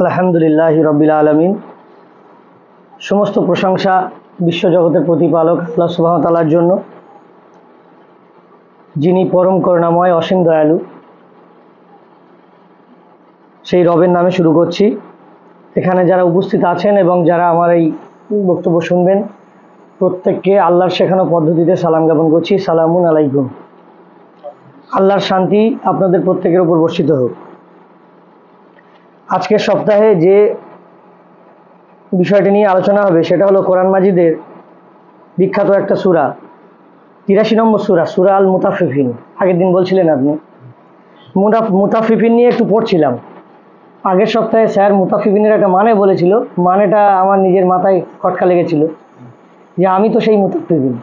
আলহামদুলিল্লাহি রব্বিল আলামিন। সমস্ত প্রশংসা বিশ্বজগতের প্রতিপালক আল্লাহ সুবহানাহু ওয়া তাআলার জন্য, যিনি পরম করুণাময়, অসীম দয়ালু। সেই রবের নামে শুরু করছি। এখানে যারা উপস্থিত আছেন এবং যারা আমার এই বক্তব্য শুনবেন, প্রত্যেককে আল্লাহর শেখানো পদ্ধতিতে সালাম জ্ঞাপন করছি। সালামুন আলাইকুম। আল্লাহর শান্তি আপনাদের প্রত্যেকের উপর বর্ষিত হোক। আজকের সপ্তাহে যে বিষয়টি নিয়ে আলোচনা হবে সেটা হলো কোরআন মাজিদের বিখ্যাত একটা সূরা, ৮৩ নম্বর সূরা আল মুতাফফিফিন। আগের দিন বলছিলেন আপনি মুতাফফিফিন নিয়ে একটু পড়ছিলাম। আগের সপ্তাহে স্যার মুতাফফিফিনের একটা মানে বলেছিল, মানেটা আমার নিজের মাথায় খটকা লেগেছিল যে আমি তো সেই মুতাফফিফিন,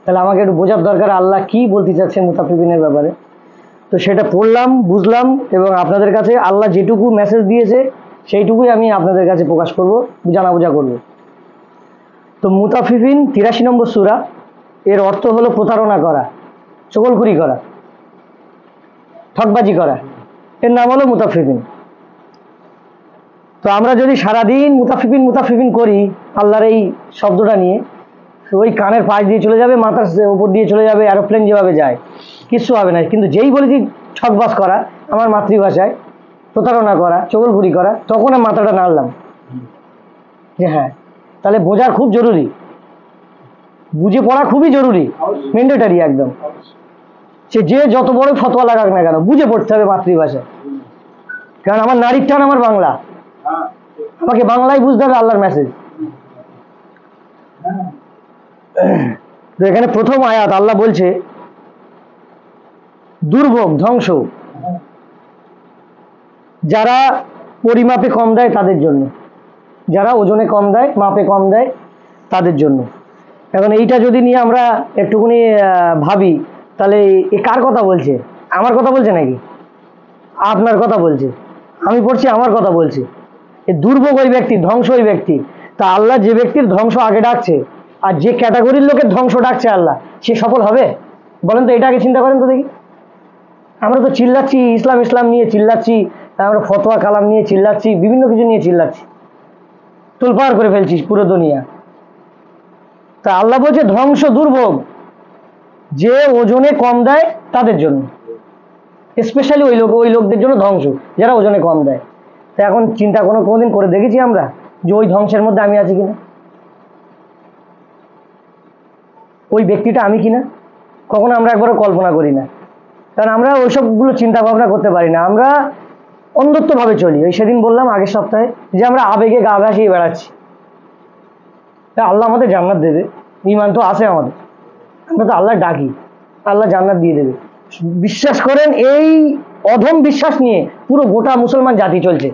তাহলে আমাকে একটু বোঝার দরকার আল্লাহ কি বলতে চাচ্ছে মুতাফফিফিনের ব্যাপারে। তো সেটা পড়লাম, বুঝলাম এবং আপনাদের কাছে আল্লাহ যেটুকু মেসেজ দিয়েছে সেইটুকুই আমি আপনাদের কাছে প্রকাশ করব, জানাবোঝা করব। তো মুতাফফিফিন ৮৩ নম্বর সূরা, এর অর্থ হলো প্রতারণা করা, চগলখড়ি করা, ঠকবাজি করা, এর নাম হলো মুতাফফিফিন। তো আমরা যদি সারাদিন মুতাফফিফিন করি আল্লাহর এই শব্দটা নিয়ে, ওই কানের পাশ দিয়ে চলে যাবে, মাথার উপর দিয়ে চলে যাবে, এরোপ্লেন যেভাবে যায়, কিচ্ছু হবে না। কিন্তু যেই বলেছি ঠকবাজ করা, আমার মাতৃভাষায় প্রতারণা করা, চগলখড়ি করা, তখন আমি মাথাটা নাড়লাম যে হ্যাঁ, তাহলে বোঝা খুব জরুরি, বুঝে পড়া খুবই জরুরি, ম্যান্ডেটরি একদম। সে যে যত বড় ফতোয়া লাগাক না কেন, বুঝে পড়তে হবে মাতৃভাষায়। কারণ আমার নারীর টান আমার বাংলা, আমাকে বাংলায় বুঝতে হবে আল্লাহর মেসেজ। তো এখানে প্রথম আয়াত আল্লাহ বলছে দুর্ভোগ, ধ্বংস যারা পরিমাপে কম দেয় তাদের জন্য, যারা ওজনে কম দেয়, মাপে কম দেয় তাদের জন্য। এখন এইটা যদি নিয়ে আমরা একটুখানি ভাবি, তাহলে এ কার কথা বলছে? আমার কথা বলছে নাকি আপনার কথা বলছে? আমি পড়ছি, আমার কথা বলছে। এ দুর্ভোগ ওই ব্যক্তি, ধ্বংস ওই ব্যক্তি। তা আল্লাহ যে ব্যক্তির ধ্বংস আগে ডাকছে আর যে ক্যাটাগরির লোকের ধ্বংস ডাকছে আল্লাহ, সে সফল হবে? বলেন তো, এটা আগে চিন্তা করেন তো দেখি। আমরা তো চিল্লাচ্ছি ইসলাম নিয়ে চিল্লাচ্ছি, আমরা ফতোয়া কালাম নিয়ে চিল্লাচ্ছি, বিভিন্ন কিছু নিয়ে চিল্লাচ্ছি, তোলপাড় করে ফেলছিস পুরো দুনিয়া। তা আল্লাহ বলছে ধ্বংস, দুর্ভোগ যে ওজনে কম দেয় তাদের জন্য, স্পেশালি ওই লোকদের জন্য ধ্বংস যারা ওজনে কম দেয়। তা এখন চিন্তা কোনোদিন করে দেখেছি আমরা যে ওই ধ্বংসের মধ্যে আমি আছি কিনা, ওই ব্যক্তিটা আমি কিনা? কখনো আমরা একবারও কল্পনা করি না, কারণ আমরা ওইসবগুলো চিন্তা ভাবনা করতে পারি না। আমরা অন্ধত্বভাবে চলি। ওই সেদিন বললাম আগের সপ্তাহে যে আমরা আবেগে গা ভাসিয়ে বেড়াচ্ছি। আল্লাহ আমাদের জান্নাত দেবে, ঈমান তো আছে আমাদের, আমরা তো আল্লাহ ডাকি, আল্লাহ জান্নাত দিয়ে দেবে। বিশ্বাস করেন, এই অধম বিশ্বাস নিয়ে পুরো গোটা মুসলমান জাতি চলছে।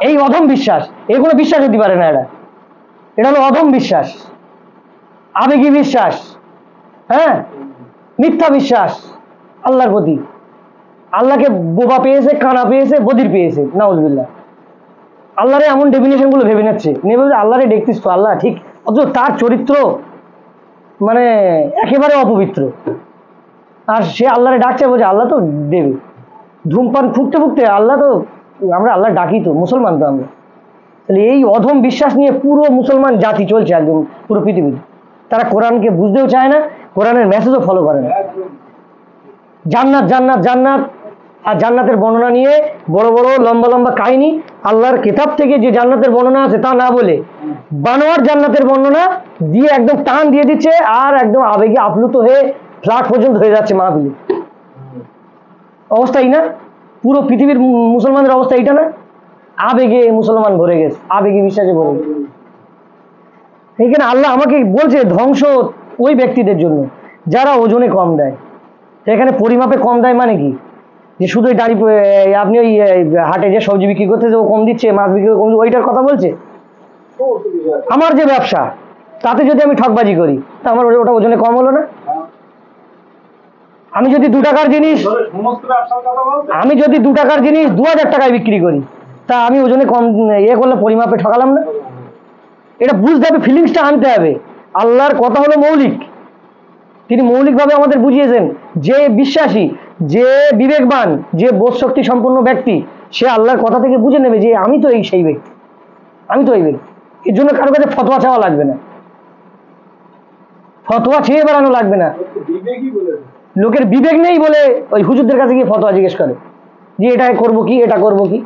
এই অধম বিশ্বাস, এগুলো বিশ্বাস হতে পারে না। এটা হলো অধম বিশ্বাস, আবেগী বিশ্বাস, হ্যাঁ, মিথ্যা বিশ্বাস আল্লাহর প্রতি। আল্লাহকে বোবা পেয়েছে, কানা পেয়েছে, বধির পেয়েছে, নাউজুবিল্লাহ। আল্লাহরে এমন ডেফিনেশন গুলো ভেবে নিচ্ছে, আল্লাহরে দেখতিস তো আল্লাহ ঠিক, অথচ তার চরিত্র মানে একেবারে অপবিত্র। আর সে আল্লাহরে ডাকছে, বলছে আল্লাহ তো দেবে। ধূমপান ফুঁকতে ফুঁকতে আল্লাহ তো, আমরা আল্লাহ ডাকি তো, মুসলমান তো আমরা। তাহলে এই অধম বিশ্বাস নিয়ে পুরো মুসলমান জাতি চলছে একদম পুরো পৃথিবীতে। তারা কোরআনকে বুঝতেও চায় না, কোরআনের মেসেজও ফলো করে না। জান্নাত জান্নাত জান্নাত, আর জান্নাতের বর্ণনা নিয়ে বড় বড় লম্বা লম্বা কাহিনী। আল্লাহর কিতাব থেকে যে জান্নাতের বর্ণনা আছে তা না বলে বানোয়ার জান্নাতের বর্ণনা দিয়ে একদম টান দিয়ে দিচ্ছে, আর একদম আবেগে আপ্লুত হয়ে ফ্লাট পর্যন্ত হয়ে যাচ্ছে মাহফিলে। অবস্থা এই না? পুরো পৃথিবীর মুসলমানদের অবস্থা এইটা না? আবেগে মুসলমান ভরে গেছে, আবেগে বিশ্বাসে ভরে গেছে। এখানে আল্লাহ আমাকে বলছে ধ্বংস ওই ব্যক্তিদের জন্য যারা ওজনে কম দেয়। এখানে পরিমাপে কম দেয় মানে কি? যে শুধু ওই দাঁড়ি, আপনি ওই হাটে যে সবজি বিক্রি করতেছে ও কম দিচ্ছে, মাছ বিক্রি কম, ওইটার কথা বলছে? আমার যে ব্যবসা, তাতে যদি আমি ঠকবাজি করি তা আমার ওটা ওজনে কম হলো না? আমি যদি 2 টাকার জিনিস 2000 টাকায় বিক্রি করি, তা আমি ওজনে কম করলে পরিমাপে ঠকালাম না? এটা বুঝতে হবে, ফিলিংসটা আনতে হবে। আল্লাহর কথা হলো মৌলিক, তিনি মৌলিকভাবে আমাদের বুঝিয়েছেন। যে বিশ্বাসী, যে বিবেকবান, যে বোধ শক্তি সম্পন্ন ব্যক্তি, সে আল্লাহর কথা থেকে বুঝে নেবে যে আমি তো এই সেই ব্যক্তি, আমি তো এই ব্যক্তি। এর জন্য কারো কাছে ফতোয়া চাওয়া লাগবে না, ফতোয়া চেয়ে বেড়ানো লাগবে না। লোকের বিবেক নেই বলে ওই হুজুরদের কাছে গিয়ে ফতোয়া জিজ্ঞেস করে যে এটা করব কি, এটা করব কি।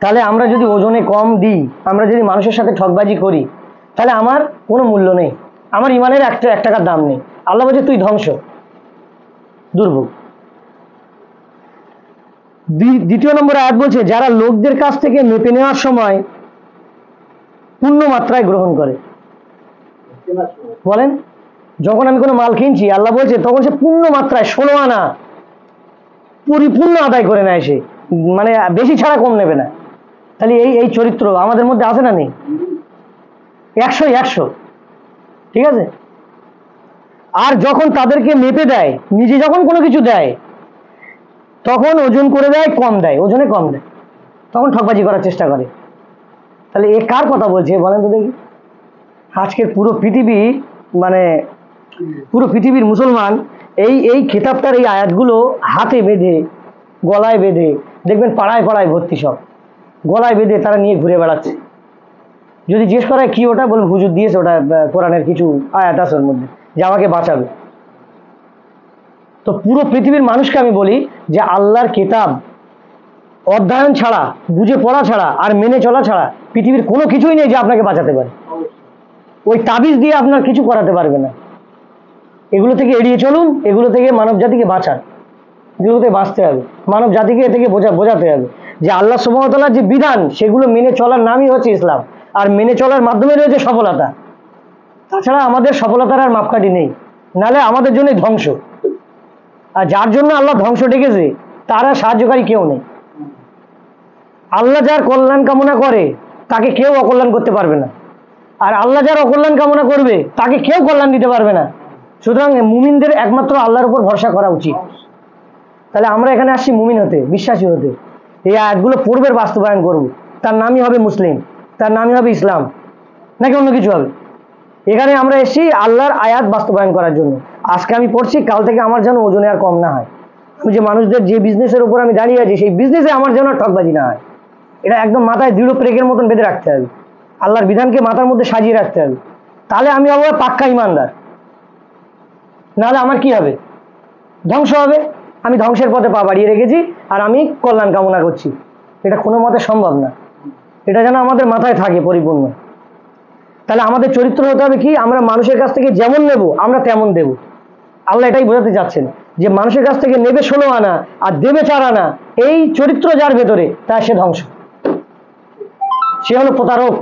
তাহলে আমরা যদি ওজনে কম দিই, আমরা যদি মানুষের সাথে ঠকবাজি করি, তাহলে আমার কোনো মূল্য নেই, আমার ইমানের এক টাকার দাম নেই। আল্লাহ বলছে তুই ধ্বংস, দুর্ভোগ। দ্বিতীয় নম্বর আয়াত বলছে যারা লোকদের কাছ থেকে মেপে নেওয়ার সময় পূর্ণ মাত্রায় গ্রহণ করে। বলেন, যখন আমি কোনো মাল কিনছি, আল্লাহ বলছে তখন সে পূর্ণ মাত্রায় 16 আনা পরিপূর্ণ আদায় করে নেয়, সে মানে বেশি ছাড়া কম নেবে না। তাহলে এই চরিত্র আমাদের মধ্যে আছে না নেই? 100 ঠিক আছে। আর যখন তাদেরকে মেপে দেয়, নিজে যখন কোনো কিছু দেয় তখন ওজন করে দেয় কম দেয়, ওজনে কম দেয়, তখন ঠকবাজি করার চেষ্টা করে। তাহলে এ কার কথা বলছে বলেন তো দেখি? আজকের পুরো পৃথিবী, মানে পুরো পৃথিবীর মুসলমান এই কিতাবটার এই আয়াতগুলো হাতে বেঁধে, গলায় বেঁধে, দেখবেন পাড়ায় পাড়ায় ভর্তি, সব গলায় বেঁধে তারা নিয়ে ঘুরে বেড়াচ্ছে। যদি জিজ্ঞেস করা কি ওটা, বলবে হুজুর দিয়েছে, ওটা কোরআনের কিছু আয়াত আছে ওর মধ্যে যে আমাকে বাঁচাবে। তো পুরো পৃথিবীর মানুষকে আমি বলি যে আল্লাহর কিতাব অধ্যয়ন ছাড়া, বুঝে পড়া ছাড়া আর মেনে চলা ছাড়া পৃথিবীর কোনো কিছুই নেই যে আপনাকে বাঁচাতে পারে। ওই তাবিজ দিয়ে আপনার কিছু করাতে পারবে না। এগুলো থেকে এড়িয়ে চলুন, এগুলো থেকে মানব জাতিকে বাঁচান, এগুলো থেকে বাঁচতে হবে, মানব জাতিকে এ থেকে বোঝাতে হবে যে আল্লাহ সুবহানাহু ওয়া তাআলার যে বিধান, সেগুলো মেনে চলার নামই হচ্ছে ইসলাম, আর মেনে চলার মাধ্যমে রয়েছে সফলতা। তাছাড়া আমাদের সফলতার আর মাপকাঠি নেই, নাহলে আমাদের জন্য ধ্বংস। আর যার জন্য আল্লাহ ধ্বংস ডেকেছে তার আর সাহায্যকারী কেউ নেই। আল্লাহ যার কল্যাণ কামনা করে তাকে কেউ অকল্যাণ করতে পারবে না, আর আল্লাহ যার অকল্যাণ কামনা করবে তাকে কেউ কল্যাণ দিতে পারবে না। সুতরাং মুমিনদের একমাত্র আল্লাহর উপর ভরসা করা উচিত। তাহলে আমরা এখানে আসছি মুমিন হতে, বিশ্বাসী হতে। এই আয়াতগুলো পূর্বের বাস্তবায়ন করব, তার নামই হবে মুসলিম, তার নামই হবে ইসলাম, নাকি অন্য কিছু হবে? এখানে আমরা এসেছি আল্লাহর আয়াত বাস্তবায়ন করার জন্য। আজকে আমি পড়ছি, কাল থেকে আমার যেন ওজনে আর কম না হয়। আমি যে মানুষদের যে বিজনেসের উপর আমি দাঁড়িয়ে আছি, সেই বিজনেসে আমার যেন ঠকবাজি না হয়। এটা একদম মাথায় দৃঢ় প্রেকের মতন বেঁধে রাখতে হবে, আল্লাহর বিধানকে মাথার মধ্যে সাজিয়ে রাখতে হবে। তাহলে আমি হবো পাক্কা ইমানদার, নাহলে আমার কি হবে? ধ্বংস হবে। আমি ধ্বংসের পথে পা বাড়িয়ে রেখেছি আর আমি কল্যাণ কামনা করছি, এটা কোনো মতে সম্ভব না। এটা যেন আমাদের মাথায় থাকে পরিপূর্ণ। তাহলে আমাদের চরিত্র হতে হবে কি? আমরা মানুষের কাছ থেকে যেমন নেব আমরা তেমন দেব। আল্লাহ এটাই বোঝাতে চাচ্ছেন যে মানুষের কাছ থেকে নেবে 16 আনা আর দেবে 4 আনা, এই চরিত্র যার ভেতরে, তা সে ধ্বংস। সে হলো প্রতারক,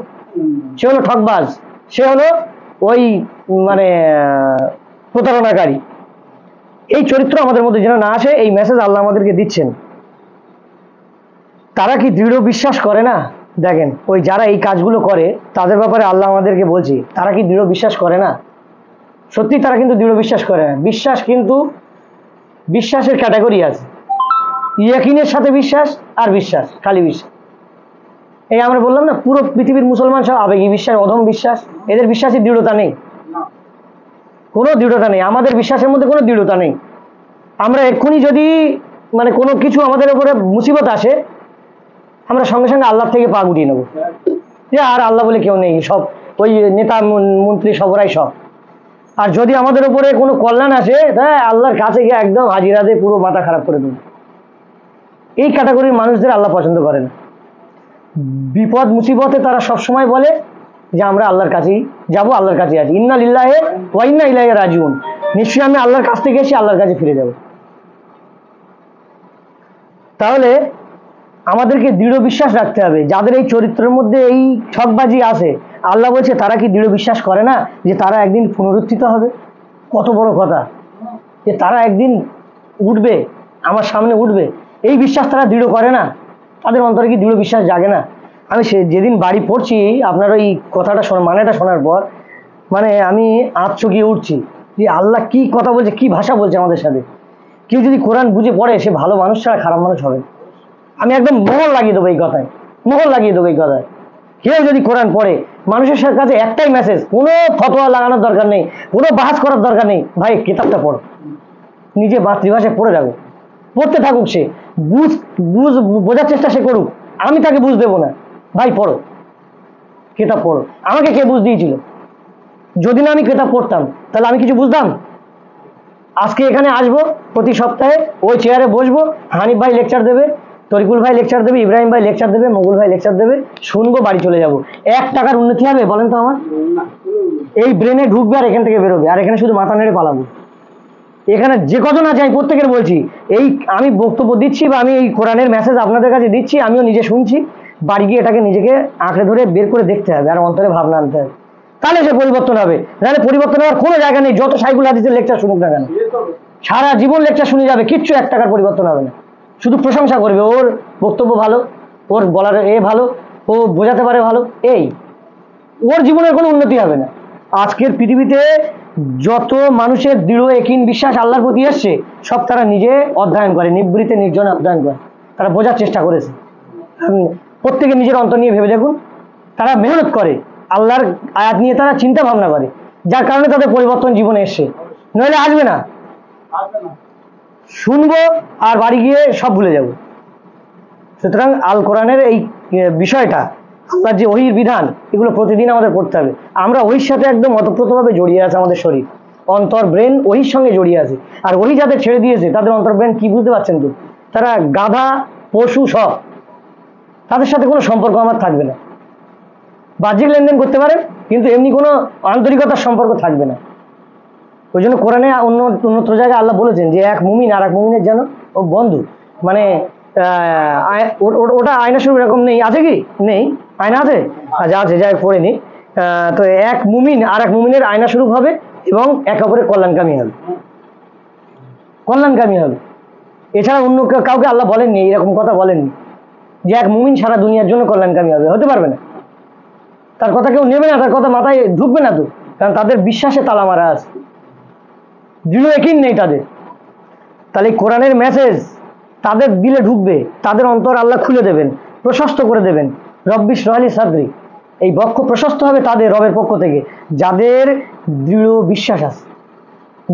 সে হলো ঠকবাজ, সে হলো ওই মানে প্রতারণাকারী। এই চরিত্র আমাদের মধ্যে যেন না আসে, এই মেসেজ আল্লাহ আমাদেরকে দিচ্ছেন। তারা কি দৃঢ় বিশ্বাস করে না? দেখেন, ওই যারা এই কাজগুলো করে তাদের ব্যাপারে আল্লাহ আমাদেরকে বলছে তারা কি দৃঢ় বিশ্বাস করে না? সত্যি তারা কিন্তু দৃঢ় বিশ্বাস করে না। বিশ্বাস কিন্তু বিশ্বাসের ক্যাটাগরি আছে, ইয়াকিনের সাথে বিশ্বাস আর বিশ্বাস, খালি বিশ্বাস। এই আমরা বললাম না, পুরো পৃথিবীর মুসলমান সব আবেগী বিশ্বাস, অধম বিশ্বাস, এদের বিশ্বাসের দৃঢ়তা নেই, কোনো দৃঢ়তা নেই। আমাদের বিশ্বাসের মধ্যে কোনো দৃঢ়তা নেই। আমরা এক্ষুনি যদি মানে কোনো কিছু আমাদের উপরে মুসিবত আসে, আমরা সঙ্গে সঙ্গে আল্লাহ থেকে পা গুটিয়ে নেবো যে আর আল্লাহ বলে কেউ নেই, সব ওই নেতা মন্ত্রী সবরাই সব। আর যদি আমাদের উপরে কোনো কল্যাণ আসে, হ্যাঁ আল্লাহর কাছে গিয়ে একদম হাজিরা দিয়ে পুরো মাথা খারাপ করে দেবো। এই ক্যাটাগরির মানুষদের আল্লাহ পছন্দ করে না। বিপদ মুসিবতে তারা সবসময় বলে যে আমরা আল্লাহর কাছেই যাবো, আল্লাহর কাছে আছি, ইন্না লিল্লাহি ওয়া ইন্না ইলাইহি রাজিউন, নিশ্চয়ই আমি আল্লাহর কাছ থেকে এসে আল্লাহর কাছে ফিরে যাব। তাহলে আমাদেরকে দৃঢ় বিশ্বাস রাখতে হবে। যাদের এই চরিত্রের মধ্যে এই ঠকবাজি আছে, আল্লাহ বলছে তারা কি দৃঢ় বিশ্বাস করে না যে তারা একদিন পুনরুত্থিত হবে? কত বড় কথা যে তারা একদিন উঠবে, আমার সামনে উঠবে। এই বিশ্বাস তারা দৃঢ় করে না, তাদের অন্তরে কি দৃঢ় বিশ্বাস জাগে না? আমি যেদিন বাড়ি পড়ছি, আপনার ওই কথাটা মানেটা শোনার পর মানে আমি আঁতচকিয়ে উঠছি যে আল্লাহ কি কথা বলছে, কি ভাষা বলছে আমাদের সাথে। কেউ যদি কোরআন বুঝে পড়ে, সে ভালো মানুষ ছাড়া খারাপ মানুষ হবে। আমি একদম মোহর লাগিয়ে দেবো এই কথায়, মোহর লাগিয়ে দেবো এই কথায়। কেউ যদি কোরআন পড়ে, মানুষের কাছে একটাই মেসেজ, কোনো ফতোয়া লাগানোর দরকার নেই, কোনো বাহাস করার দরকার নেই। ভাই কিতাবটা পড়ো, নিজে মাতৃভাষায় পড়ে রাখো, পড়তে থাকুক সে। বুঝ বুঝ বোঝার চেষ্টা সে করুক, আমি তাকে বুঝ দেবো না। ভাই পড়ো, কিতাব পড়ো। আমাকে কে বুঝ দিয়েছিল? যদি না আমি কিতাব পড়তাম তাহলে আমি কিছু বুঝতাম? আজকে এখানে আসবো, প্রতি সপ্তাহে ওই চেয়ারে বসবো, হানিফ ভাই লেকচার দেবে, তরিকুল ভাই লেকচার দেবে, ইব্রাহিম ভাই লেকচার দেবে, মগুল ভাই লেকচার দেবে, শুনবো, বাড়ি চলে যাব। 1 টাকার উন্নতি হবে বলেন তো আমার? এই ব্রেনে ঢুকবে আর এখান থেকে বেরোবে, আর এখানে শুধু মাথা নেড়ে পালাবো। এখানে যে কজন আছে আমি প্রত্যেকের বলছি, এই আমি বক্তব্য দিচ্ছি বা আমি এই কোরআনের মেসেজ আপনাদের কাছে দিচ্ছি, আমিও নিজে শুনছি, বাড়ি গিয়ে এটাকে নিজেকে আঁকড়ে ধরে বের করে দেখতে হবে আর অন্তরে ভাবনা আনতে হবে, তাহলে সে পরিবর্তন হবে। নাহলে পরিবর্তন হওয়ার কোনো জায়গা নেই, যত সাইকুল হাদিসের লেকচার শুনুক না কেন, সারা জীবন লেকচার শুনে যাবে, কিচ্ছু 1 টাকার পরিবর্তন হবে না। শুধু প্রশংসা করবে, ওর বক্তব্য ভালো, ওর বলার ভালো, ও বোঝাতে পারে ভালো, এই ওর জীবনের কোনো উন্নতি হবে না। আজকের পৃথিবীতে যত মানুষের দৃঢ় একিন বিশ্বাস আল্লাহর প্রতি এসছে, সব তারা নিজে অধ্যয়ন করে, নিবৃতে নির্জনে অধ্যয়ন করে, তারা বোঝার চেষ্টা করেছে। প্রত্যেকে নিজের অন্তর নিয়ে ভেবে দেখুন, তারা মেহনত করে, আল্লাহর আয়াত নিয়ে তারা চিন্তা ভাবনা করে, যার কারণে তাদের পরিবর্তন জীবনে এসছে, নইলে আসবে না। শুনবো আর বাড়ি গিয়ে সব ভুলে যাব। সুতরাং আল কোরআনের এই বিষয়টা, আল্লাহর যে ওহির বিধান, এগুলো প্রতিদিন আমাদের পড়তে হবে। আমরা ওহির সাথে একদম ওতপ্রোতভাবে জড়িয়ে আছে, আমাদের শরীর, অন্তর, ব্রেন ওহির সঙ্গে জড়িয়ে আছে। আর ওহি যাদের ছেড়ে দিয়েছে তাদের অন্তর ব্রেন কি বুঝতে পারছেন তো? তারা গাধা, পশু সব, তাদের সাথে কোনো সম্পর্ক আমার থাকবে না। বাহ্যিক লেনদেন করতে পারে, কিন্তু এমনি কোনো আন্তরিকতার সম্পর্ক থাকবে না। ওই জন্য কোরআনে অন্যত্র জায়গায় আল্লাহ বলেছেন যে এক মুমিন আর এক মুমিনের যেন ও বন্ধু, মানে ওটা আয়না স্বরূপ এরকম নেই, আছে কি নেই? আয়না আছে, আচ্ছা আছে, যাই পড়েনি। তো এক মুমিন আর এক মুমিনের আয়না স্বরূপ হবে এবং একে অপরের কল্যাণকামী হবে, কল্যাণকামী হবে। এছাড়া অন্য কাউকে আল্লাহ বলেননি, এরকম কথা বলেননি যে এক মুমিন সারা দুনিয়ার জন্য কল্যাণকামী হবে, হতে পারবে না। তার কথা কেউ নেবে না, তার কথা মাথায় ঢুকবে না তো, কারণ তাদের বিশ্বাসে তালা মারা আছে, দৃঢ় একিন নেই তাদের। তাহলে কোরআনের মেসেজ তাদের দিলে ঢুকবে, তাদের অন্তর আল্লাহ খুলে দেবেন, প্রশস্ত করে দেবেন। রব্বিশ রহলি সাদরি, এই বক্ষ প্রশস্ত হবে তাদের রবের পক্ষ থেকে যাদের দৃঢ় বিশ্বাস আছে।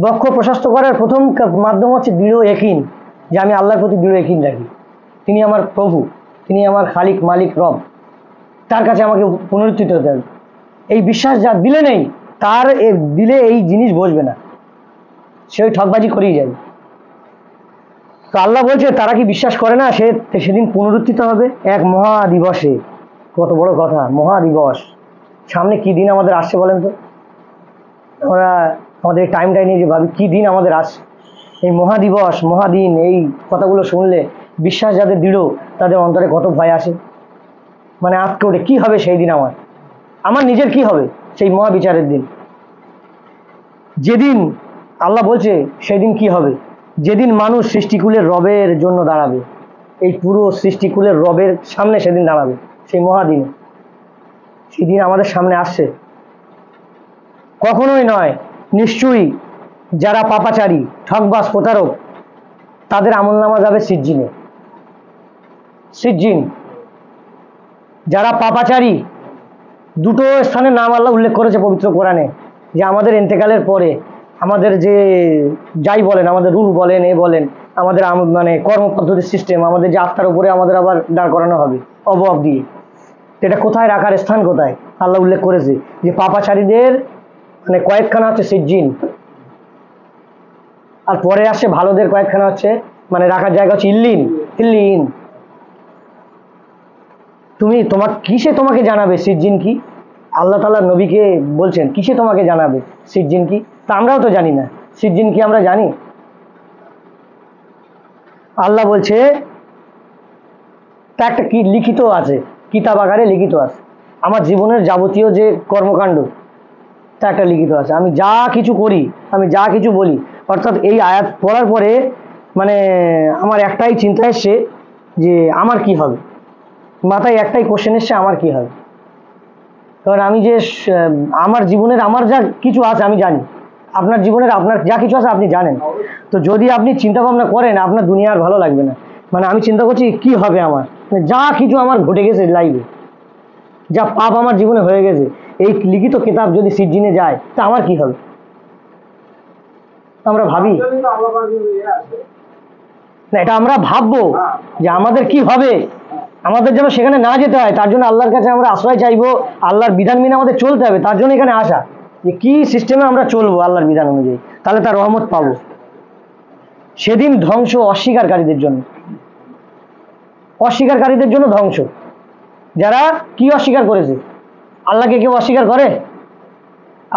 বক্ষ প্রশস্ত করার প্রথম মাধ্যম হচ্ছে দৃঢ় একিন, যে আমি আল্লাহর প্রতি দৃঢ় একিন রাখি, তিনি আমার প্রভু, তিনি আমার খালিক, মালিক, রব, তার কাছে আমাকে পুনরুত্থিত হতে হবে। এই বিশ্বাস যা দিলে নেই, তার দিলে এই জিনিস বসবে না, সে ওই ঠকবাজি করেই যাবে। তো আল্লাহ বলছে তারা কি বিশ্বাস করে না, সেদিন পুনরুত্থিত হবে এক মহা দিবসে। কত বড় কথা, মহা দিবস! সামনে কি দিন আমাদের আসছে বলেন তো? আমরা আমাদের টাইমটাই নিয়ে যে ভাবি কি দিন আমাদের আসছে, এই মহাদিবস, মহাদিন, এই কথাগুলো শুনলে বিশ্বাস যাদের দৃঢ়, তাদের অন্তরে কত ভয় আসে, মানে আজকে ওঠে কি হবে সেই দিন, আমার নিজের কি হবে সেই মহাবিচারের দিন। যেদিন আল্লাহ বলছে সেদিন কি হবে, যেদিন মানুষ সৃষ্টিকুলের রবের জন্য দাঁড়াবে, এই পুরো সৃষ্টিকুলের রবের সামনে সেদিন দাঁড়াবে, সেই মহাদিনে। সেদিন আমাদের সামনে আসছে, কখনোই নয়, নিশ্চয়ই যারা পাপাচারী, ঠকবাজ, প্রতারক, তাদের আমলনামা যাবে সিজ্জিনে। সিজ্জিন, যারা পাপাচারী, দুটো স্থানের নাম আল্লাহ উল্লেখ করেছে পবিত্র কোরআনে, যে আমাদের ইন্তেকালের পরে আমাদের যে যাই বলেন, আমাদের রুহ বলেন, বলেন, আমাদের মানে কর্মপদ্ধতির সিস্টেম, আমাদের যে আত্মার উপরে আমাদের আবার দাঁড় করানো হবে অবয়ব দিয়ে, এটা কোথায় রাখার স্থান কোথায় আল্লাহ উল্লেখ করেছে, যে পাপাচারীদের মানে কয়েকখানা হচ্ছে সিজ্জিন, আর পরে আসছে ভালোদের কয়েকখানা হচ্ছে মানে রাখার জায়গা হচ্ছে ইল্লিন। ইল্লিন, তোমার কিসে তোমাকে জানাবে সিজ্জিন কি? আল্লাহ তাআলা নবীকে বলছেন কিসে তোমাকে জানাবে সিজ্জিন কি? তা আমরাও তো জানি না সিজ্জিন কি, আমরা জানি? আল্লাহ বলছে তা একটা কি লিখিত আছে, কিতাব আকারে লিখিত আছে, আমার জীবনের যাবতীয় যে কর্মকাণ্ড তা একটা লিখিত আছে, আমি যা কিছু করি, আমি যা কিছু বলি। অর্থাৎ এই আয়াত পড়ার পরে মানে আমার একটাই চিন্তা এসছে যে আমার কি হবে, মাথায় একটাই কোশ্চেন এসছে, আমার কি হবে। কারণ আমি যে আমার জীবনের আমার যা কিছু আছে আমি জানি, আপনার জীবনের আপনার যা কিছু আছে আপনি জানেন। তো যদি আপনি চিন্তা ভাবনা করেন, আপনার দুনিয়া আর ভালো লাগবে না। মানে আমি চিন্তা করছি কি হবে আমার, মানে যা কিছু আমার ঘটে গেছে লাইফে, যা পাপ আমার জীবনে হয়ে গেছে, এই লিখিত কিতাব যদি সিজ্জিনে যায় তা আমার কি হবে। আমরা ভাবি না, এটা আমরা ভাববো যে আমাদের কি হবে, আমাদের যেন সেখানে না যেতে হয়, তার জন্য আল্লাহর কাছে আমরা আশ্রয় চাইবো, আল্লাহর বিধান মেনে আমাদের চলতে হবে, তার জন্য এখানে আসা যে কি সিস্টেমে আমরা চলবো আল্লাহর বিধান অনুযায়ী, তাহলে তার রহমত পাবো। সেদিন ধ্বংস অস্বীকারীদের জন্য, অস্বীকারীদের জন্য ধ্বংস। যারা কি অস্বীকার করেছে? আল্লাহকে কেউ অস্বীকার করে?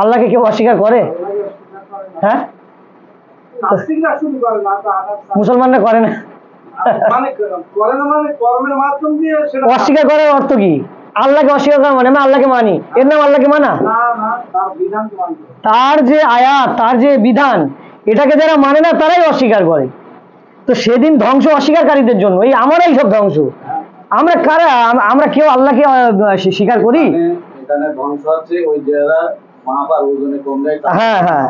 আল্লাহকে কেউ অস্বীকার করে? হ্যাঁ, মুসলমানরা করে না। অস্বীকার করার অর্থ কি? আল্লাহকে অস্বীকার করা মানে আমি আল্লাহকে মানি, এর নাম আল্লাহকে মানা? তার যে আয়াত, তার যে বিধান, এটাকে যারা মানে না তারাই অস্বীকার করে। তো সেদিন ধ্বংস অস্বীকারীদের জন্য, এই আমরাই সব ধ্বংস। আমরা কারা? আমরা কেউ আল্লাহকে স্বীকার করি? হ্যাঁ হ্যাঁ,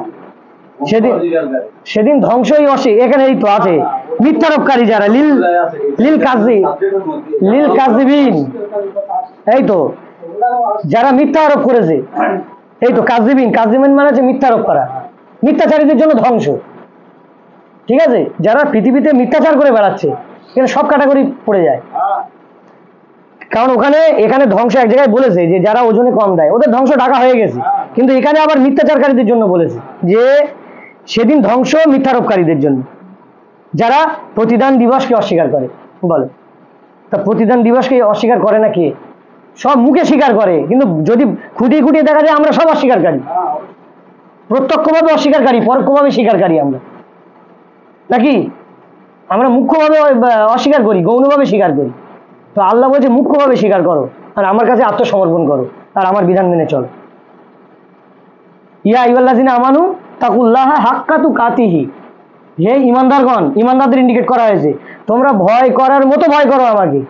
সেদিন ধ্বংসই এখানে এই তো আছে মিথ্যারোপকারী যারা, লিল কাযিবিন, এই তো যারা মিথ্যা আরোপ করেছে, এই তো কাযিবিন, কাযিবিন মানে হচ্ছে মিথ্যারোপ করা, মিথ্যাচারীদের জন্য ধ্বংস। ঠিক আছে, যারা পৃথিবীতে মিথ্যাচার করে বেড়াচ্ছে, এখানে সব ক্যাটাগরি পড়ে যায়। কারণ এখানে ধ্বংস এক জায়গায় বলেছে যে যারা ওজনে কম দেয় ওদের ধ্বংস ঢাকা হয়ে গেছে, কিন্তু এখানে আবার মিথ্যাচারকারীদের জন্য বলেছে যে সেদিন ধ্বংস মিথ্যারোপকারীদের জন্য, যারা প্রতিদান দিবসকে অস্বীকার করে। বলে তা প্রতিদান দিবসকে অস্বীকার করে না কে? সব মুখে স্বীকার করে, কিন্তু যদি খুঁটিয়ে খুঁটিয়ে দেখা যায় আমরা সব অস্বীকারী, প্রত্যক্ষভাবে অস্বীকারী, পরোক্ষভাবে স্বীকারী আমরা, নাকি? আমরা মুখ্যভাবে অস্বীকার করি, গৌণভাবে স্বীকার করি। তো আল্লাহ বলছে মুখ্যভাবে স্বীকার করো আর আমার কাছে আত্মসমর্পণ করো আর আমার বিধান মেনে চলো। ইয়া আইয়ুহাল্লাযিনা আমানু তাকুল্লাহা হাক্কা তুকাতিহি, হে ঈমানদারগণ, ঈমানদারদের ইন্ডিকেট করা হয়েছে, তোমরা ভয় করার মতো ভয় করো আমাকে।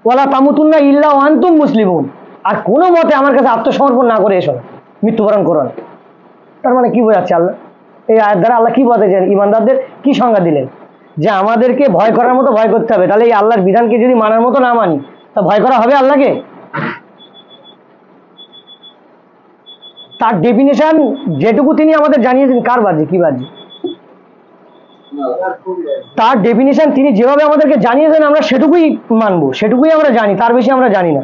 ওয়ালা তামুতুন্না ইল্লা ওয়া আনতুম মুসলিমুন, আর কোনো মতে আমার কাছে আত্মসমর্পণ না করে এসো, মৃত্যুবরণ করো না। তার মানে কি বোঝাচ্ছে আল্লাহ? এই আয়াত দ্বারা আল্লাহ কি বলতেছেন? ঈমানদারদের কি সংজ্ঞা দিলেন? যে আমাদেরকে ভয় করার মতো ভয় করতে হবে। তাহলে এই আল্লাহর বিধানকে যদি মানার মতো না মানি, তা ভয় করা হবে আল্লাহকে? তার ডেফিনেশন যেটুকু তিনি আমাদের জানিয়েছেন, কার বাজে কি বাজে, তার ডেফিনেশন তিনি যেভাবে আমাদেরকে জানিয়েছেন আমরা সেটুকুই মানবো, সেটুকুই আমরা জানি, তার বেশি আমরা জানি না।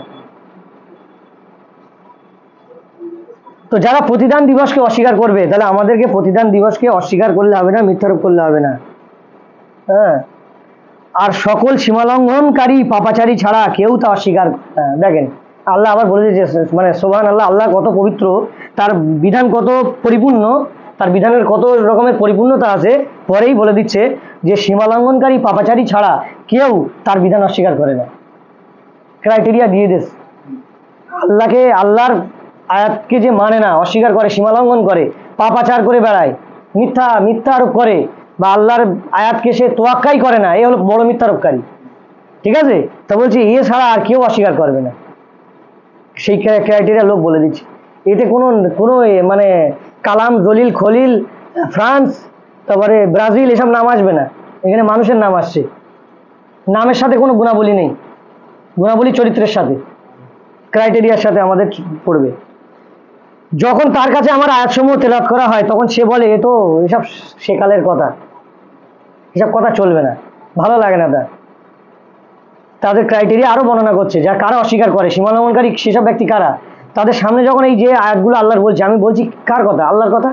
তো যারা প্রতিদান দিবসকে অস্বীকার করবে, তাহলে আমাদেরকে প্রতিদান দিবসকে অস্বীকার করলে হবে না, মিথ্যারোপ করলে হবে না। হ্যাঁ, আর সকল সীমালঙ্ঘনকারী পাপাচারী ছাড়া কেউ তা অস্বীকার। দেখেন আল্লাহ আবার বলে দিয়েছে, মানে সুবহানাল্লাহ, আল্লাহ কত পবিত্র, তার বিধান কত পরিপূর্ণ, তার বিধানের কত রকমের পরিপূর্ণতা আছে, পরেই বলে দিচ্ছে যে সীমালঙ্ঘনকারী পাপাচারী ছাড়া কেউ তার বিধান অস্বীকার করে না। ক্রাইটেরিয়া দিয়ে দিস, আল্লাহকে, আল্লাহর আয়াতকে যে মানে না, অস্বীকার করে, সীমালঙ্ঘন করে, পাপাচার করে বেড়ায়, মিথ্যা আরোপ করে, বা আল্লাহর আয়াতকে সে তোয়াক্কাই করে না, এ হলো বড় মিথ্যারোপকারী। ঠিক আছে, তা বলছি এ ছাড়া আর কেউ অস্বীকার করবে না, সেই ক্রাইটেরিয়া লোক বলে দিচ্ছে। এতে কোনো মানে কালাম, দলিল, খলিল, ফ্রান্স, তারপরে ব্রাজিল এসব নাম আসবে না, এখানে মানুষের নাম আসছে। নামের সাথে কোনো গুণাবলী নেই, গুণাবলী চরিত্রের সাথে, ক্রাইটেরিয়ার সাথে আমাদের পড়বে। যখন তার কাছে আমার আয়াতসমূহ তেলাওয়াত করা হয়, তখন সে বলে এ তো এসব সেকালের কথা, এসব কথা চলবে না, ভালো লাগে না। তাদের ক্রাইটেরিয়া আরো বর্ণনা করছে, যা কারা অস্বীকার করে, সীমালঙ্ঘনকারী সেসব ব্যক্তি কারা। তাদের সামনে যখন এই যে আয়াতগুলো আল্লাহর বলছে, আমি বলছি কার কথা? আল্লাহর কথা,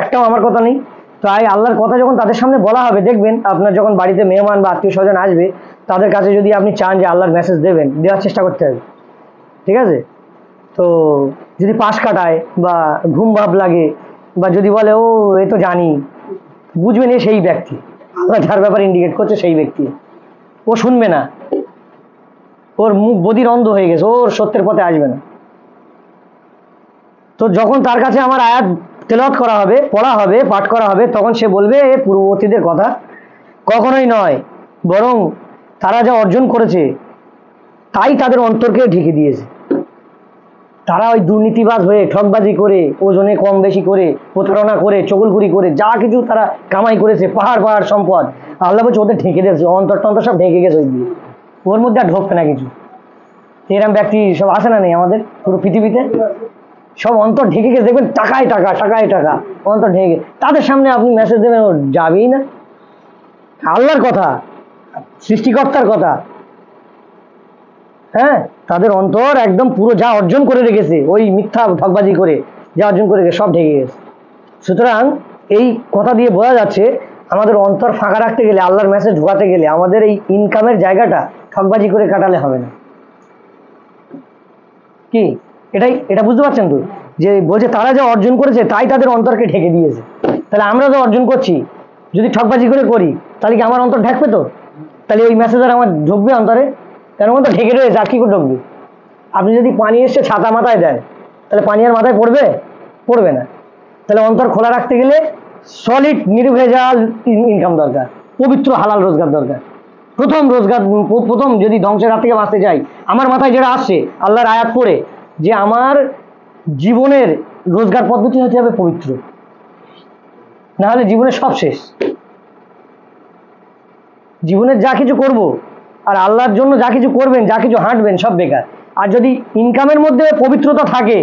একটাও আমার কথা নেই। তাই আল্লাহর কথা যখন তাদের সামনে বলা হবে, দেখবেন আপনার যখন বাড়িতে মেহমান বা আত্মীয় স্বজন আসবে, তাদের কাছে যদি আপনি চান যে আল্লাহর মেসেজ দেবেন, দেওয়ার চেষ্টা করতে হবে। ঠিক আছে, তো যদি পাশ কাটায় বা ঘুম ভাব লাগে, বা যদি বলে ও এ তো জানি, বুঝবেন এ সেই ব্যক্তি, আল্লাহ যার ব্যাপারে ইন্ডিকেট করছে সেই ব্যক্তি। ও শুনবে না, ওর মুখ বধির অন্ধ হয়ে গেছে, ওর সত্যের পথে আসবে না। তো যখন তার কাছে আমার আয়াত তেলাওয়াত করা হবে, পড়া হবে, পাঠ করা হবে, তখন সে বলবে এ পূর্ববর্তীদের কথা, কখনোই নয়, বরং তারা যা অর্জন করেছে তাই তাদের অন্তরকে ঢেকে দিয়েছে। তারা ওই দুর্নীতিবাজ হয়ে, ঠকবাজি করে, ওজনে কম বেশি করে, প্রতারণা করে, চগলখুরি করে, যা কিছু তারা কামাই করেছে, পাহাড় পাহাড় সম্পদ, আল্লাহ বলছে ওদের ঢেকে দিয়েছে, অন্তর সব ঢেকে গেছে ওই দিয়ে, ওর মধ্যে আর ঢোকবে না কিছু। এরকম ব্যক্তি সব আছে না নেই আমাদের পুরো পৃথিবীতে? সব অন্তর ঢেকে গেছে, দেখবেন টাকায় টাকা, টাকায় টাকা, অন্তর ঢেকে। তাদের সামনে আপনি মেসেজ দেবেন, ও যাবেই না। আল্লাহর কথা, সৃষ্টিকর্তার কথা। হ্যাঁ, তাদের অন্তর একদম পুরো যা অর্জন করে রেখেছে ওই মিথ্যা ঠকবাজি করে, যা অর্জন করে রেখেছে সব ঢেকে গেছে। সুতরাং এই কথা দিয়ে বোঝা যাচ্ছে আমাদের অন্তর ফাঁকা রাখতে গেলে, আল্লাহর মেসেজ ঢোকাতে গেলে আমাদের এই ইনকামের জায়গাটা ঠকবাজি করে কাটালে হবে না। কি এটা বুঝতে পারছেন তো? যে বলছে তারা যা অর্জন করেছে তাই তাদের অন্তরকে ঢেকে দিয়েছে। তাহলে আমরা যা অর্জন করছি যদি ঠকবাজি করে করি তাহলে কি আমার অন্তর ঢাকবে? তো তাহলে ওই মেসেজ আর আমার ঢুকবে অন্তরে? কেন তো ঢেকে রয়েছে, আর কি করে ঢুকবে? আপনি যদি পানি এসে ছাতা মাথায় দেন তাহলে পানি আর মাথায় পড়বে? পড়বে না। তাহলে অন্তর খোলা রাখতে গেলে সলিড নির্ভেজাল ইনকাম দরকার, পবিত্র হালাল রোজগার দরকার। প্রথম যদি ধ্বংসের হাত থেকে বাঁচতে চাই, আমার মাথায় যেটা আসছে আল্লাহর আয়াত পড়ে, যে আমার জীবনের রোজগার পদ্ধতি হতে হবে পবিত্র, না হলে জীবনের সব শেষ। জীবনের যা কিছু করব আর আল্লাহর জন্য যা কিছু করবেন, যা কিছু হাঁটবেন সব বেকার। আর যদি ইনকামের মধ্যে পবিত্রতা থাকে,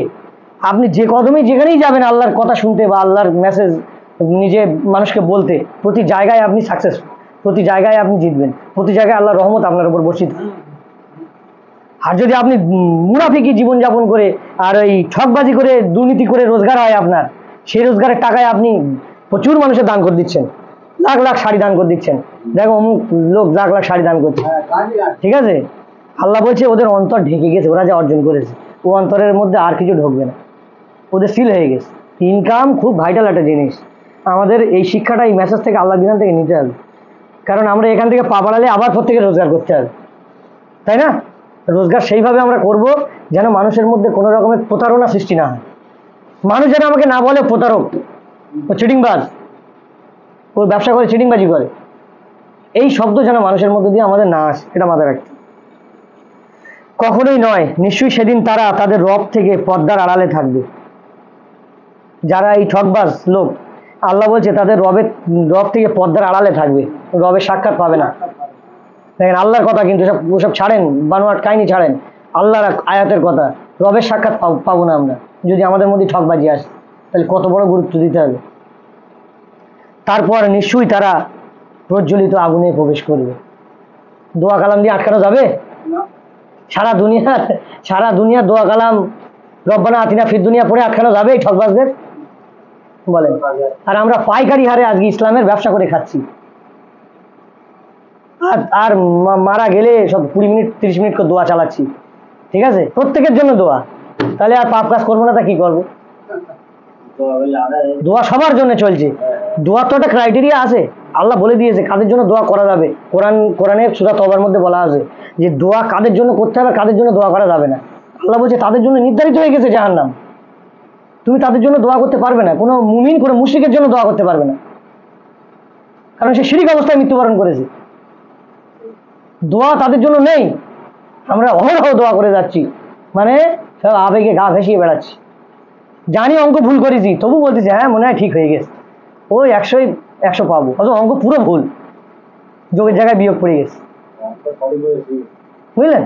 আপনি যে কদমেই যেখানেই যাবেন আল্লাহর কথা শুনতে বা আল্লাহর মেসেজ নিজে মানুষকে বলতে, প্রতি জায়গায় আপনি সাকসেসফুল, প্রতি জায়গায় আপনি জিতবেন, প্রতি জায়গায় আল্লাহর রহমত আপনার উপর বর্ষিত। আর যদি আপনি মুনাফিকি জীবনযাপন করে আর ওই ঠকবাজি করে দুর্নীতি করে রোজগার হয় আপনার, সেই রোজগারের টাকায় আপনি প্রচুর মানুষের দান করে দিচ্ছেন, লাখ লাখ শাড়ি দান করে দিচ্ছেন, দেখো অমুক লোক লাখ লাখ শাড়ি দান করছে, ঠিক আছে? আল্লাহ বলছে ওদের অন্তর ঢেকে গেছে, ওরা যা অর্জন করেছে ও অন্তরের মধ্যে আর কিছু ঢুকবে না, ওদের সিল হয়ে গেছে। ইনকাম খুব ভাইটাল একটা জিনিস। আমাদের এই শিক্ষাটা এই মেসেজ থেকে, আল্লাহ বিধান থেকে নিতে হবে। কারণ আমরা এখান থেকে পা বাড়ালে আবার প্রত্যেকে রোজগার করতে হবে, তাই না? রোজগার সেইভাবে আমরা করব যেন মানুষের মধ্যে কোনো রকমের প্রতারণা সৃষ্টি না হয়। মানুষ যেন আমাকে না বলে প্রতারক, ও চিটিংবাজ, ও ব্যবসা করে চিটিংবাজি করে, এই শব্দ যেন মানুষের মধ্যে দিয়ে আমাদের না আসে, এটা মাথায় রাখতে। কখনোই নয়, নিশ্চয়ই সেদিন তারা তাদের রব থেকে পর্দার আড়ালে থাকবে। যারা এই ঠকবাজ লোক, আল্লাহ বলছে তাদের রব থেকে পর্দার আড়ালে থাকবে, রবের সাক্ষাৎ পাবে না। দেখেন আল্লাহর কথা, কিন্তু ওসব ছাড়েন, বানোয়াট কাহিনী ছাড়েন, আল্লাহর আয়াতের কথা, রবের সাক্ষাৎ পাবো না আমরা যদি আমাদের মধ্যে ঠকবাজি আসে। তাহলে কত বড় গুরুত্ব দিতে হবে। তারপর নিশ্চয়ই তারা প্রজ্বলিত আগুনে প্রবেশ করবে। দোয়া কালাম দিয়ে আটকানো যাবে? সারা দুনিয়া দোয়া কালাম রব্বানা আতিনা ফিদ দুনিয়া পড়ে আটকানো যাবে এই ঠকবাজদের? বলেন। আর আমরা পাইকারি হারে আজকে ইসলামের ব্যবসা করে খাচ্ছি। আর মারা গেলে সব 20 মিনিট 30 মিনিট করে দোয়া চালাচ্ছি, ঠিক আছে? প্রত্যেকের জন্য দোয়া, তাহলে আর পাপ কাজ করবো না, তা কি করবো? দোয়া সবার জন্য চলছে। দোয়ার তো একটা ক্রাইটেরিয়া আছে, আল্লাহ বলে দিয়েছে কাদের জন্য দোয়া করা যাবে। কোরআনে সূরা তওবার মধ্যে বলা আছে যে দোয়া কাদের জন্য করতে হবে, কাদের জন্য দোয়া করা যাবে না। আল্লাহ বলছে তাদের জন্য নির্ধারিত হয়ে গেছে জাহান্নাম, তুমি তাদের জন্য দোয়া করতে পারবে না। কোনো মুমিন কোনো মুশরিকের জন্য দোয়া করতে পারবে না, কারণ সে শিরিক অবস্থায় মৃত্যুবরণ করেছে। দোয়া তাদের জন্য নেই। আমরা অহরহ দোয়া করে যাচ্ছি, মানে সব আবেগে গা ভেসিয়ে বেড়াচ্ছি। জানি অঙ্ক ভুল করেছি, তবু বলতেছি হ্যাঁ মনে হয় ঠিক হয়ে গেছে, ওই 100 পাবো, অথচ অঙ্ক পুরো ভুল, যোগের জায়গায় বিয়োগ পড়ে গেছে। বুঝলেন?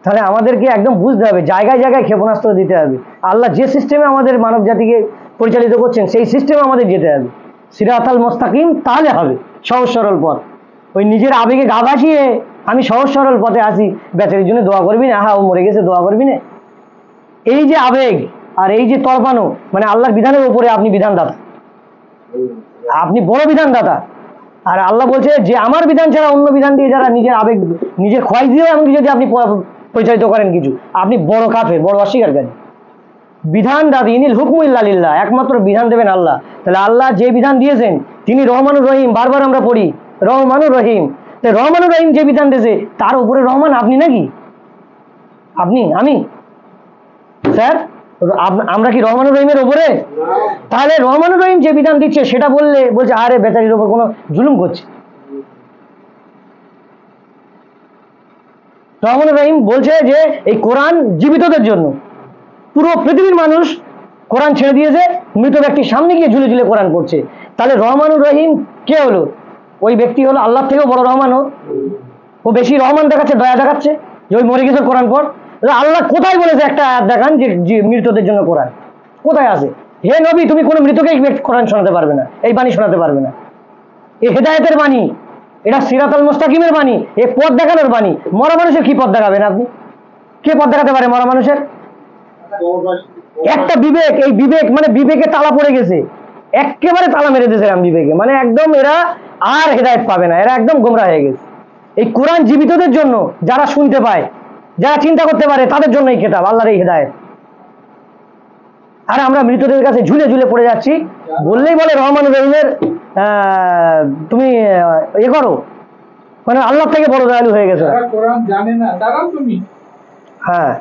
তাহলে আমাদেরকে একদম বুঝতে হবে, জায়গায় জায়গায় ক্ষেপণাস্ত্র দিতে হবে। আল্লাহ যে সিস্টেমে আমাদের মানব জাতিকে পরিচালিত করছেন সেই সিস্টেমে আমাদের যেতে হবে, সিরাতাল মুস্তাকিম, তাহলে হবে সহজ সরল পথ। ওই নিজের আবেগে গা ভাসিয়ে আমি সহজ সরল পথে আসি, বেচারির জন্য দোয়া করবি না, হ্যাঁ ও মরে গেছে দোয়া করবি না, এই যে আবেগ আর এই যে তরপানো, মানে আল্লাহর বিধানের উপরে আপনি বিধানদাতা, আপনি বড় বিধানদাতা। আর আল্লাহ বলছে যে আমার বিধান ছাড়া অন্য বিধান দিয়ে যারা নিজের আবেগ নিজের খোয়াই দিয়ে এমনকি যদি আপনি পরিচালিত করেন কিছু, আপনি বড় কাফের, বড় অস্বীকারী। বিধান দাদি ইনিল হুকমু ইল্লা লিল্লাহ, একমাত্র বিধান দেবেন আল্লাহ। তাহলে আল্লাহ যে বিধান দিয়েছেন তিনি রহমানুর রহিম, বারবার আমরা পড়ি রহমানুর রহিম। রহমানুর রহিম যে বিধান দিয়েছে তার উপরে রহমান আপনি নাকি? আপনি আমি স্যার, আমরা কি রহমানুর রহিমের উপরে? তাহলে রহমানুর রহিম যে বিধান দিচ্ছে সেটা বলছে আরে বেচারির উপর কোনো জুলুম করছে। রহমানুর রহিম বলছে যে এই কোরআন জীবিতদের জন্য, পুরো পৃথিবীর মানুষ কোরআন ছেড়ে দিয়েছে, মৃত ব্যক্তির সামনে গিয়ে ঝুলে ঝুলে কোরআন পড়ছে। তাহলে রহমানুর রহিম কে হলো? ওই ব্যক্তি হলো আল্লাহ থেকেও বড় রহমান। ও বেশি রহমান দেখাচ্ছে, দয়া দেখাচ্ছে যে ওই মরে গেছে কোরআন পড়। আল্লাহ কোথায় বলেছে একটা আয়াত দেখান যে মৃতদের জন্য কোরআন কোথায় আছে? হে নবী, তুমি কোনো মৃতকে কোরআন শোনাতে পারবে না, এই বাণী শোনাতে পারবে না, এই হেদায়েতের বাণী। এটা সিরাতাল মুস্তাকিমের বাণী, এই পথ দেখানোর বাণী। মরা মানুষের কি পথ দেখাবেন আপনি? কে পথ দেখাতে পারে মরা মানুষের? একটা বিবেক, এই বিবেক মানে বিবেকে তালা পড়ে গেছে, একেবারে তালা মেরে দিয়েছে বিবেকে, মানে একদম এরা আর হেদায়েত পাবে না, এরা একদম গোমরা হয়ে গেছে। এই কোরআন জীবিতদের জন্য, যারা শুনতে পায়, যারা চিন্তা করতে পারে, তাদের জন্য এই কিতাব, আল্লাহর এই হেদায়েত। আর আমরা মৃতদের কাছে ঝুলে ঝুলে পড়ে যাচ্ছি, বললেই বলে রহমান রহিমের তুমি এ করো, মানে আল্লাহ থেকে বড় দয়ালু হয়ে গেছে। কোরআন জানে না তারা তুমি, হ্যাঁ।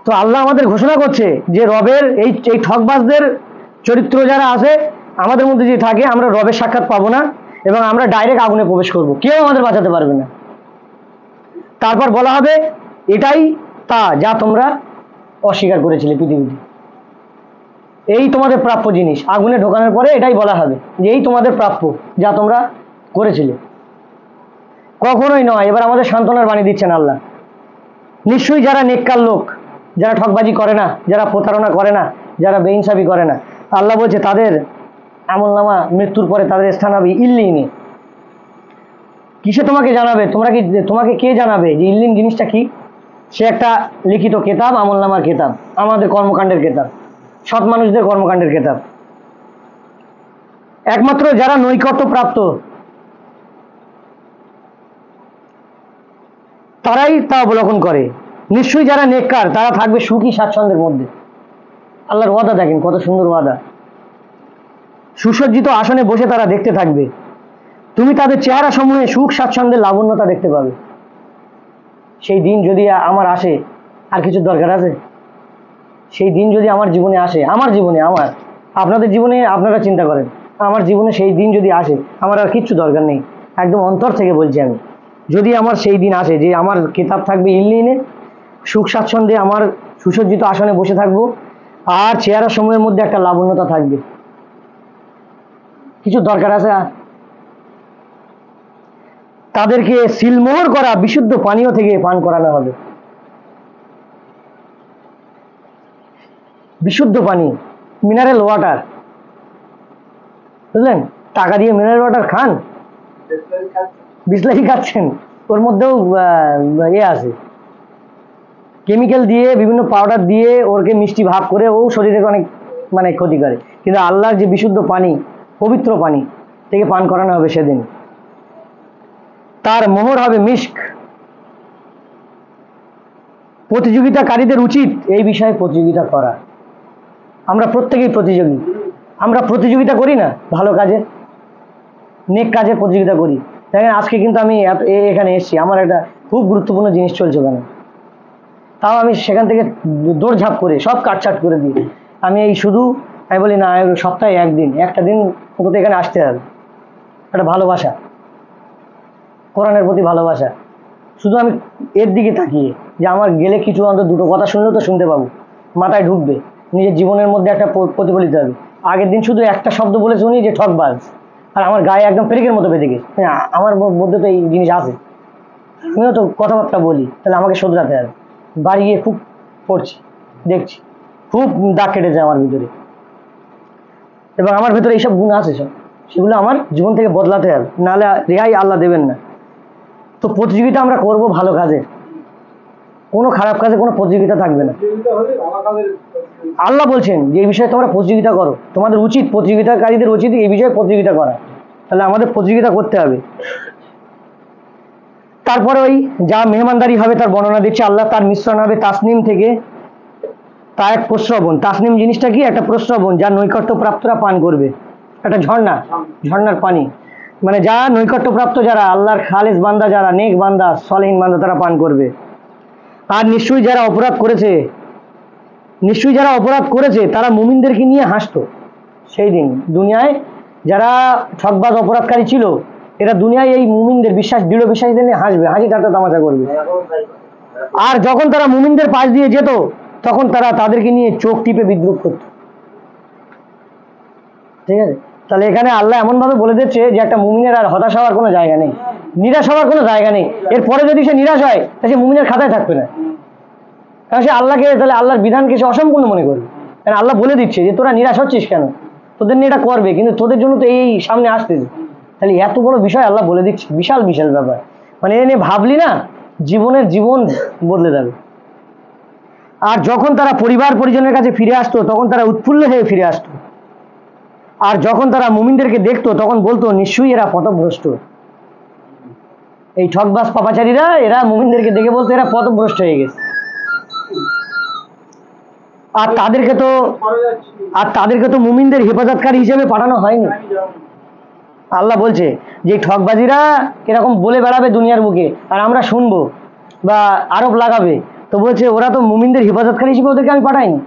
তো আল্লাহ আমাদের ঘোষণা করছে যে রবের এই এই ঠকবাজদের চরিত্র যারা আছে আমাদের মধ্যে যে থাকে, আমরা রবের সাক্ষাৎ পাবো না এবং আমরা ডাইরেক্ট আগুনে প্রবেশ করব, কেউ আমাদের বাঁচাতে পারবে না। তারপর বলা হবে এটাই তা যা তোমরা অস্বীকার করেছিলে পৃথিবীতে, এই তোমাদের প্রাপ্য জিনিস। আগুনে ঢোকানোর পরে এটাই বলা হবে যে এই তোমাদের প্রাপ্য যা তোমরা করেছিলে। কখনোই নয়। এবার আমাদের সান্ত্বনার বাণী দিচ্ছেন আল্লাহ, নিশ্চয়ই যারা নেককার লোক, যারা ঠকবাজি করে না, যারা প্রতারণা করে না, যারা বেইনসাফি করে না, আল্লাহ বলছে তাদের আমলনামা মৃত্যুর পরে তাদের স্থান হবে ইল্লিনে। কিসে তোমাকে জানাবে? তোমাকে কে জানাবে যে ইল্লিন জিনিসটা কি? সে একটা লিখিত কেতাব, আমলনামার কেতাব, আমাদের কর্মকাণ্ডের কেতাব, সৎ মানুষদের কর্মকাণ্ডের কেতাব। একমাত্র যারা নৈকট্য প্রাপ্ত তারাই তা অবলোকন করে। নিশ্চয়ই যারা নেককার তারা থাকবে সুখী স্বাচ্ছন্দ্যের মধ্যে। আল্লাহর ওয়াদা দেখেন কত সুন্দর ওয়াদা। সুসজ্জিত আসনে বসে তারা দেখতে থাকবে, তুমি তাদের চেহারা সমূহে সুখ স্বাচ্ছন্দ্যের লাবণ্যতা দেখতে পাবে। সেই দিন যদি আমার আসে, আর কিছু দরকার আছে? সেই দিন যদি আমার জীবনে আসে, আমার জীবনে, আমার আপনাদের জীবনে, আপনারা চিন্তা করেন, আমার জীবনে সেই দিন যদি আসে, আমার আর কিচ্ছু দরকার নেই। একদম অন্তর থেকে বলছি আমি, যদি আমার সেই দিন আসে যে আমার কিতাব থাকবে ইল্লিনে, সুখ স্বাচ্ছন্দ্যে আমার সুসজ্জিত আসনে বসে থাকবো, আর চেহারা সময়ের মধ্যে একটা লাবণ্যতা থাকবে, কিছু দরকার আছে? তাদেরকে সিলমোহর করা বিশুদ্ধ পানীয় থেকে পান করানো হবে। বিশুদ্ধ পানি, মিনারেল ওয়াটার, বুঝলেন? টাকা দিয়ে মিনারেল ওয়াটার খান, বিসলারি খাচ্ছেন, ওর মধ্যেও আছে কেমিক্যাল দিয়ে, বিভিন্ন পাউডার দিয়ে ওরকে মিষ্টি ভাব করে ও শরীরে অনেক মানে ক্ষতি করে। কিন্তু আল্লাহর যে বিশুদ্ধ পানি, পবিত্র পানি থেকে পান করানো হবে সেদিন। তার মোহর হবে মিস্ক। প্রতিযোগিতাকারীদের উচিত এই বিষয়ে প্রতিযোগিতা করা। আমরা প্রত্যেকেই প্রতিযোগী, আমরা প্রতিযোগিতা করি না ভালো কাজে, নেক কাজে প্রতিযোগিতা করি। দেখেন আজকে কিন্তু আমি এখানে এসেছি, আমার একটা খুব গুরুত্বপূর্ণ জিনিস চলছে ওখানে, তাও আমি সেখান থেকে দৌড়ঝাঁপ করে সব কাটছাট করে দিই। আমি এই শুধু আমি বলি না, সপ্তাহে একদিন, একটা দিন অন্তত এখানে আসতে হবে। একটা ভালোবাসা, কোরআনের প্রতি ভালোবাসা, শুধু আমি এর দিকে তাকিয়ে যে আমার গেলে কিছু অন্তত দুটো কথা শুনলেও তো শুনতে পাবো, মাথায় ঢুকবে, নিজের জীবনের মধ্যে একটা প্রতিফলিত হবে। আগের দিন শুধু একটা শব্দ বলে শুনি যে ঠকবাজ, আর আমার গায়ে একদম পেরেকের মতো বেঁধে গেছে। আমার মধ্যে তো এই জিনিস আছে, আমিও তো কথাবার্তা বলি, তাহলে আমাকে শোধরাতে হবে। বাড়ি গিয়ে খুব পড়ছি, দেখছি, খুব দাগ কেটেছে আমার ভিতরে, এবং আমার ভিতরে এইসব গুণ আছে সব, সেগুলো আমার জীবন থেকে বদলাতে হবে, নাহলে রেহাই আল্লাহ দেবেন না। তো প্রতিযোগিতা আমরা করব ভালো কাজে, কোনো খারাপ কাজে কোনো প্রতিযোগিতা থাকবে না। আল্লাহ বলছেন যে এই বিষয়ে তোমরা প্রতিযোগিতা করো, তোমাদের উচিত, প্রতিযোগিতাকারীদের উচিত এই বিষয়ে প্রতিযোগিতা করা। তাহলে আমাদের প্রতিযোগিতা করতে হবে। তারপরে ওই যা মেহমানদারি হবে তার বর্ণনা দিচ্ছে আল্লাহ। তার মিশ্রণ হবে তাসনিম থেকে, তা এক প্রস্রবণ। তাসনিম জিনিসটা কি? একটা প্রস্রবণ, যা নৈকট্য প্রাপ্তরা পান করবে, একটা ঝর্ণা, ঝর্ণার পানি, মানে যা নৈকট্য প্রাপ্ত যারা, আল্লাহর খালেস বান্দা যারা, নেক বান্দা, সলেহীন বান্দা, তারা পান করবে। আর নিশ্চয়ই যারা অপরাধ করেছে তারা মুমিনদেরকে নিয়ে হাসতো সেই দিন। দুনিয়ায় যারা ঠকবাজ অপরাধকারী ছিল, এরা দুনিয়ায় এই মুমিনদের দৃঢ় বিশ্বাসীদের নিয়ে হাসবে, হাসি ঠাট্টা তামাশা করবে। আর যখন তারা মুমিনদের পাশ দিয়ে যেত, তখন তারা তাদেরকে নিয়ে চোখ টিপে বিদ্রুপ করত। ঠিক আছে? তাহলে এখানে আল্লাহ এমন ভাবে বলে দিচ্ছে যে একটা মুমিনের আর হতাশ হওয়ার কোনো জায়গা নেই, নিরাশ হওয়ার কোনো জায়গা নেই। এরপরে যদি সে নিরাশ হয়, তাহলে সে মুমিনের খাতায় থাকবে না, কারণ সে আল্লাহকে, তাহলে আল্লাহর বিধানকে সে অসম্পূর্ণ মনে করবে। কারণ আল্লাহ বলে দিচ্ছে যে তোরা নিরাশ হচ্ছিস কেন, তোদের নিয়ে এটা করবে, কিন্তু তোদের জন্য তো এই সামনে আসতেছে। তাহলে এত বড় বিষয় আল্লাহ বলে দিচ্ছে, বিশাল বিশাল ব্যাপার। মানে এ নিয়ে ভাবলি না, জীবন বদলে যাবে। আর যখন তারা পরিবার পরিজনের কাছে ফিরে আসতো তখন তারা উৎফুল্ল হয়ে ফিরে আসতো। আর যখন তারা মুমিনদেরকে দেখতো তখন বলতো নিশ্চয়ই এরা পথভ্রষ্ট। এই ঠকবাজ পাপাচারীরা এরা মুমিনদেরকে দেখে বলতো এরা পথভ্রষ্ট হয়ে গেছে। আর তাদেরকে তো মুমিনদের হেফাজতকারী হিসেবে পাঠানো হয়নি। আল্লাহ বলছে যে ঠকবাজিরা এরকম বলে বেড়াবে দুনিয়ার বুকে আর আমরা শুনবো বা আরোপ লাগাবে, তো বলছে ওরা তো মুমিনদের হেফাজতকারী হিসেবে ওদেরকে আমি পাঠাইনি।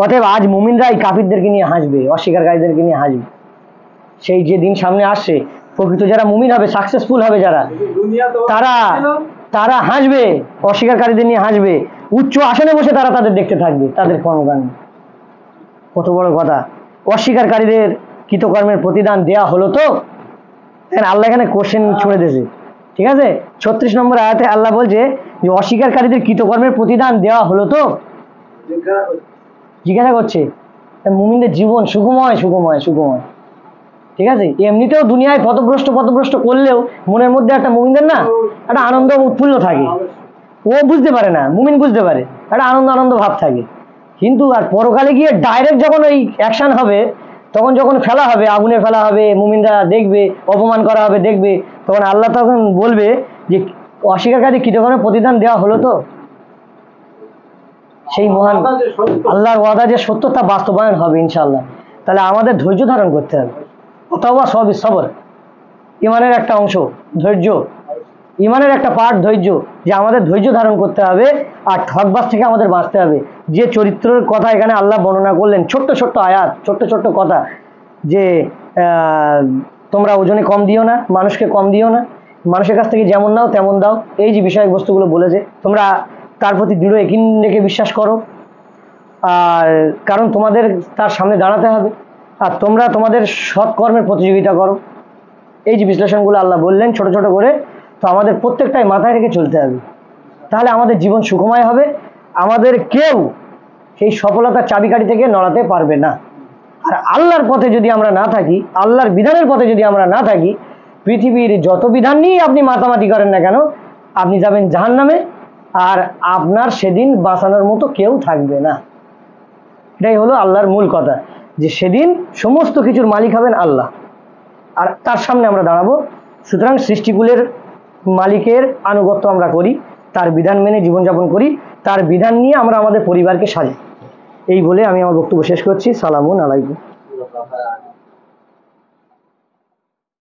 অতএব আজ মুমিনরা এই কাফিরদেরকে নিয়ে হাসবে, অস্বীকারীদেরকে নিয়ে হাসবে। সেই যে দিন সামনে আসছে, প্রকৃত যারা মুমিন হবে, সাকসেসফুল হবে যারা, তারা হাসবে, অস্বীকারীদের নিয়ে হাসবে। উচ্চ আসনে বসে তারা তাদের দেখতে থাকবে, তাদের কর্মকাণ্ড। কত বড় কথা! অস্বীকারীদের কৃতকর্মের প্রতিদান দেয়া হলো তো? আল্লাহ এখানে কোশ্চেন ছুড়ে দিয়েছে, ঠিক আছে? 36 নম্বর আয়াতে আল্লাহ বলছে যে অস্বীকারীদের কৃতকর্মের প্রতিদান দেওয়া হলো তো? জিজ্ঞাসা করছে। মুমিনদের জীবন সুখময় সুখময় সুখময়, ঠিক আছে? এমনিতেও দুনিয়ায় পথভ্রষ্ট করলেও মনের মধ্যে একটা মুমিনদের না একটা আনন্দ উৎফুল্ল থাকে। ও বুঝতে পারে না, মুমিন বুঝতে পারে, একটা আনন্দ ভাব থাকে। কিন্তু আর পরকালে গিয়ে ডাইরেক্ট যখন ওই অ্যাকশন হবে, তখন যখন ফেলা হবে, আগুনে ফেলা হবে, মুমিনরা দেখবে, অপমান করা হবে দেখবে, তখন আল্লাহ তখন বলবে যে অস্বীকারীদের কৃতকর্মের প্রতিদান দেওয়া হলো তো? সেই মহান আল্লাহর ওয়াদা যে সত্য তা বাস্তবায়ন হবে ইনশাআল্লাহ। তাহলে আমাদের ধৈর্য ধারণ করতে হবে। অথবা সবই সবর, ইমানের একটা অংশ ধৈর্য, ইমানের একটা পার্ট ধৈর্য, যে আমাদের ধৈর্য ধারণ করতে হবে। আর ঠকবাজ থেকে আমাদের বাঁচতে হবে। যে চরিত্রের কথা এখানে আল্লাহ বর্ণনা করলেন, ছোট্ট ছোট্ট আয়াত, ছোট্ট কথা, যে তোমরা ওজনে কম দিও না, মানুষকে কম দিও না, মানুষের কাছ থেকে যেমন নাও তেমন দাও, এই যে বিষয়বস্তুগুলো বলেছে, তোমরা তার প্রতি দৃঢ় ইকিন রেখে বিশ্বাস করো। আর কারণ তোমাদের তার সামনে দাঁড়াতে হবে, আর তোমরা তোমাদের সৎকর্মের প্রতিযোগিতা করো। এই যে বিশ্লেষণগুলো আল্লাহ বললেন ছোট ছোট করে, তো আমাদের প্রত্যেকটাই মাথায় রেখে চলতে হবে। তাহলে আমাদের জীবন সুখময় হবে। আমাদের কেউ সেই সফলতার চাবিকাঠি থেকে নড়াতে পারবে না। আর আল্লাহর পথে যদি আমরা না থাকি, আল্লাহর বিধানের পথে যদি আমরা না থাকি, পৃথিবীর যত বিধান নিয়ে আপনি মাতামাতি করেন না কেন, আপনি যাবেন জাহান্নামে। আর আপনার সেদিন বাঁচানোর মতো কেউ থাকবে না। এটাই হলো আল্লাহর মূল কথা, যে সেদিন সমস্ত কিছুর মালিক হবেন আল্লাহ, আর তার সামনে আমরা দাঁড়াবো। সুতরাং সৃষ্টিকুলের মালিকের আনুগত্য আমরা করি, তার বিধান মেনে জীবনযাপন করি, তার বিধান নিয়ে আমরা আমাদের পরিবারকে সাজাই। এই বলে আমি আমার বক্তব্য শেষ করছি। সালামুন আলাইকুম।